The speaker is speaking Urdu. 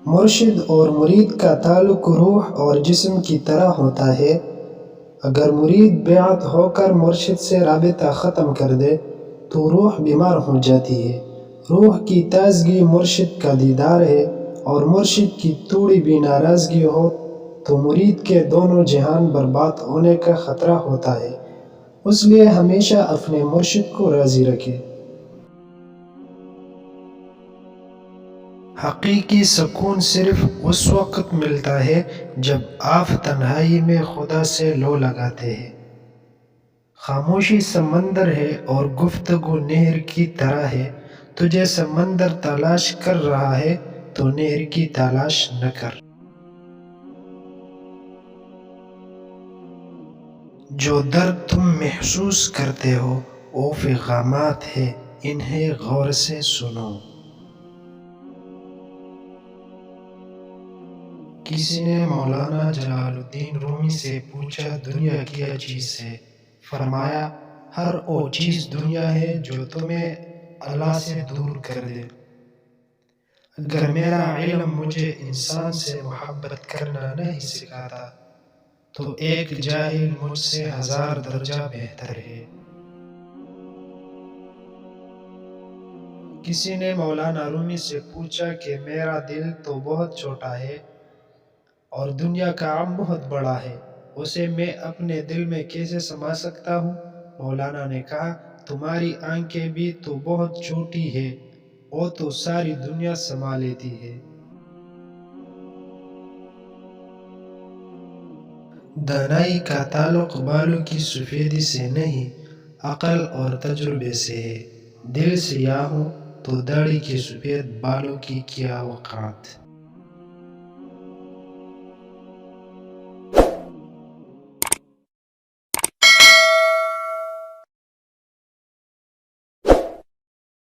مرشد اور مرید کا تعلق روح اور جسم کی طرح ہوتا ہے۔ اگر مرید بیعت ہو کر مرشد سے رابطہ ختم کر دے تو روح بیمار ہو جاتی ہے۔ روح کی تازگی مرشد کا دیدار ہے، اور مرشد کی تھوڑی بھی ناراضگی ہو تو مرید کے دونوں جہان برباد ہونے کا خطرہ ہوتا ہے۔ اس لیے ہمیشہ اپنے مرشد کو راضی رکھے۔ حقیقی سکون صرف اس وقت ملتا ہے جب آپ تنہائی میں خدا سے لو لگاتے ہیں۔ خاموشی سمندر ہے اور گفتگو نہر کی طرح ہے۔ تجھے سمندر تلاش کر رہا ہے تو نہر کی تلاش نہ کر۔ جو درد تم محسوس کرتے ہو وہ پیغامات ہے، انہیں غور سے سنو۔ کسی نے مولانا جلال الدین رومی سے پوچھا دنیا کیا چیز ہے؟ فرمایا ہر وہ چیز دنیا ہے جو تمہیں اللہ سے دور کر دے۔ اگر میرا علم مجھے انسان سے محبت کرنا نہیں سکھاتا تو ایک جاہل مجھ سے 1000 درجہ بہتر ہے۔ کسی نے مولانا رومی سے پوچھا کہ میرا دل تو بہت چھوٹا ہے اور دنیا کا عام بہت بڑا ہے، اسے میں اپنے دل میں کیسے سما سکتا ہوں؟ مولانا نے کہا تمہاری آنکھیں بھی تو بہت چھوٹی ہے، وہ تو ساری دنیا سما لیتی ہے۔ دانائی کا تعلق بالوں کی سفیدی سے نہیں، عقل اور تجربے سے ہے۔ دل سیاہ ہو تو داڑھی کے سفید بالوں کی کیا وقعت۔